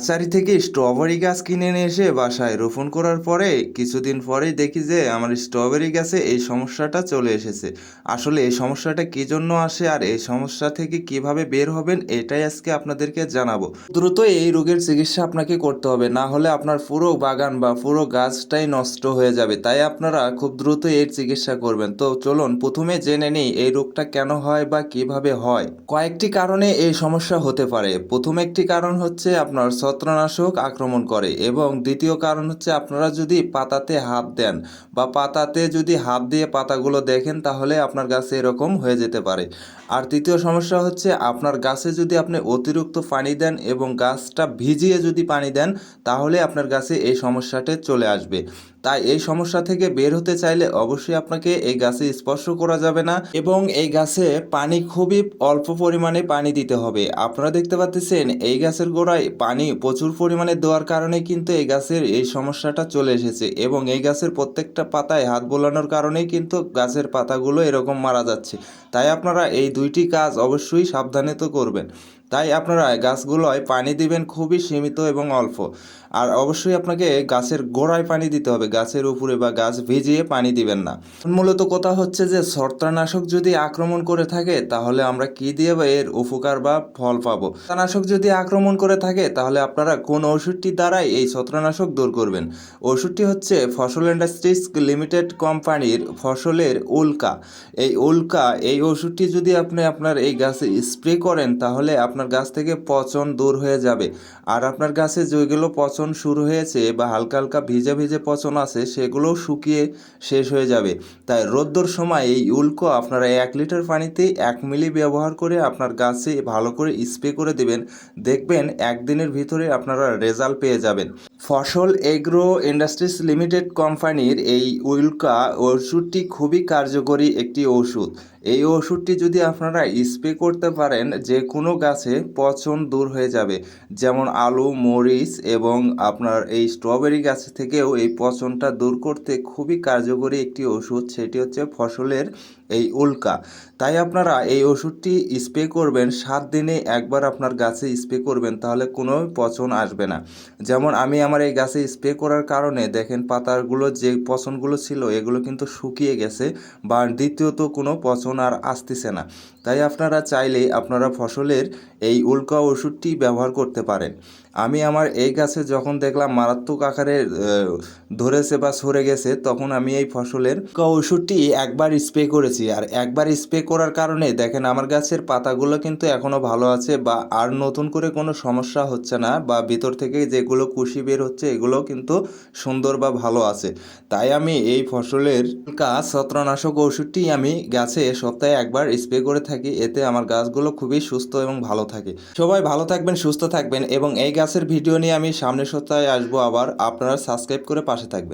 Nursery থেকে strawberry গাছ কিনে নিয়ে এসে বাসায় রোপণ করার পরে কিছুদিন পরেই দেখি যে আমার স্ট্রবেরি গাছে এই সমস্যাটা চলে এসেছে। আসলে এই সমস্যাটা কী জন্য আসে আর এই সমস্যা থেকে কিভাবে বের হবেন এটাই আজকে আপনাদেরকে জানাবো। দ্রুত এই রোগের চিকিৎসা আপনাকে করতে হবে, না হলে আপনার পুরো বাগান বা পুরো গাছটাই নষ্ট হয়ে যাবে। তাই আপনারা খুব দ্রুত এর চিকিৎসা করবেন। তো চলুন প্রথমে জেনে নিই এই রোগটা কেন হয় বা কিভাবে হয়। কয়েকটি কারণে এই সমস্যা হতে পারে। প্রথম একটি কারণ হচ্ছে আপনার ছত্রাকনাশক আক্রমণ করে, এবং দ্বিতীয় কারণ হচ্ছে আপনারা যদি পাতাতে হাত দেন বা পাতাতে যদি হাত দিয়ে পাতাগুলো দেখেন তাহলে আপনার গাছে এরকম হয়ে যেতে পারে। আর তৃতীয় সমস্যা হচ্ছে আপনার গাছে যদি আপনি অতিরিক্ত পানি দেন এবং গাছটা ভিজিয়ে যদি পানি দেন তাহলে আপনার গাছে এই সমস্যাটা চলে আসবে। তাই এই সমস্যা থেকে বের হতে চাইলে অবশ্যই আপনাকে এই গাছে স্পর্শ করা যাবে না এবং এই গাছে পানি খুবই অল্প পরিমাণে পানি দিতে হবে। আপনারা দেখতে পাচ্ছেন এই গাছের গোড়ায় পানি প্রচুর পরিমাণে দেওয়ার কারণে কিন্তু এই গাছের এই সমস্যাটা চলে এসেছে, এবং এই গাছের প্রত্যেকটা পাতায় হাত বোলানোর কারণেই কিন্তু গাছের পাতাগুলো এরকম মারা যাচ্ছে। তাই আপনারা এই দুইটি কাজ অবশ্যই সাবধানে তো করবেন। তাই আপনারা গাছগুলোয় পানি দিবেন খুবই সীমিত এবং অল্প। আর অবশ্যই আপনাকে গাছের গোড়ায় পানি দিতে হবে, গাছের উপরে বা গাছ ভিজিয়ে পানি দিবেন না। মূলত কথা হচ্ছে যে ছত্রাকনাশক যদি আক্রমণ করে থাকে তাহলে আমরা কি দিয়ে বা এর উপকার বা ফল পাবো। ছত্রাকনাশক যদি আক্রমণ করে থাকে তাহলে আপনারা কোন ওষুধটি দ্বারাই এই ছত্রাকনাশক দূর করবেন। ওষুধটি হচ্ছে ফসল ইন্ডাস্ট্রিজ লিমিটেড কোম্পানির ফসলের উল্কা। এই ওষুধটি যদি আপনি আপনার এই গাছে স্প্রে করেন তাহলে আপনার গাছ থেকে পচন দূর হয়ে যাবে। আর আপনার গাছে যেগুলো পচন শুরু হয়েছে বা হালকা হালকা ভিজে ভিজে পচন আছে সেগুলোও শুকিয়ে শেষ হয়ে যাবে। তাই রোদ্দুর সময় এই উল্কা আপনারা 1 লিটার পানিতে 1 মিলি ব্যবহার করে আপনার গাছে ভালো করে স্প্রে করে দেবেন। দেখবেন একদিনের ভিতরে আপনারা রেজাল্ট পেয়ে যাবেন। ফসল এগ্রো ইন্ডাস্ট্রিজ লিমিটেড কোম্পানির এই উল্কা ওষুধটি খুবই কার্যকরী একটি ওষুধ। এই ওষুধটি যদি আপনারা স্প্রে করতে পারেন যে কোনো গাছে পচন দূর হয়ে যাবে। যেমন আলু, মরিচ এবং আপনার এই স্ট্রবেরি গাছ থেকেও এই পচনটা দূর করতে খুবই কার্যকরী একটি ওষুধ, সেটি হচ্ছে ফসলের এই উল্কা। তাই আপনারা এই ওষুধটি স্প্রে করবেন 7 দিনে একবার আপনার গাছে স্প্রে করবেন, তাহলে কোনো পচন আসবে না। যেমন আমি আমার এই গাছে স্প্রে করার কারণে দেখেন পাতাগুলো যে পচনগুলো ছিল এগুলো কিন্তু শুকিয়ে গেছে, বা দ্বিতীয়ত কোনো পচন আর আসতেছে না। তাই আপনারা চাইলে আপনারা ফসলের এই উল্কা ওষুধটি ব্যবহার করতে পারেন। আমি আমার এই গাছে যখন দেখলাম মারাত্মক আকারে ধরেছে বা সরে গেছে তখন আমি এই ফসলের উল্কা ওষুধটি একবার স্প্রে করেছি, আর একবার স্প্রে করার কারণে দেখেন আমার গাছের পাতাগুলো কিন্তু এখনও ভালো আছে, বা আর নতুন করে কোনো সমস্যা হচ্ছে না, বা ভিতর থেকে যেগুলো কুশি বের হচ্ছে এগুলো কিন্তু সুন্দর বা ভালো আছে। তাই আমি এই ফসলের উল্কা ছত্রাকনাশক ওষুধটি আমি গাছে সপ্তাহে একবার স্প্রে করে থাকি, এতে আমার গাছগুলো খুবই সুস্থ এবং ভালো থাকে। সবাই ভালো থাকবেন, সুস্থ থাকবেন, এবং এই গাছের ভিডিও নিয়ে আমি সামনের সপ্তাহে আসবো আবার। আপনারা সাবস্ক্রাইব করে পাশে থাকবেন।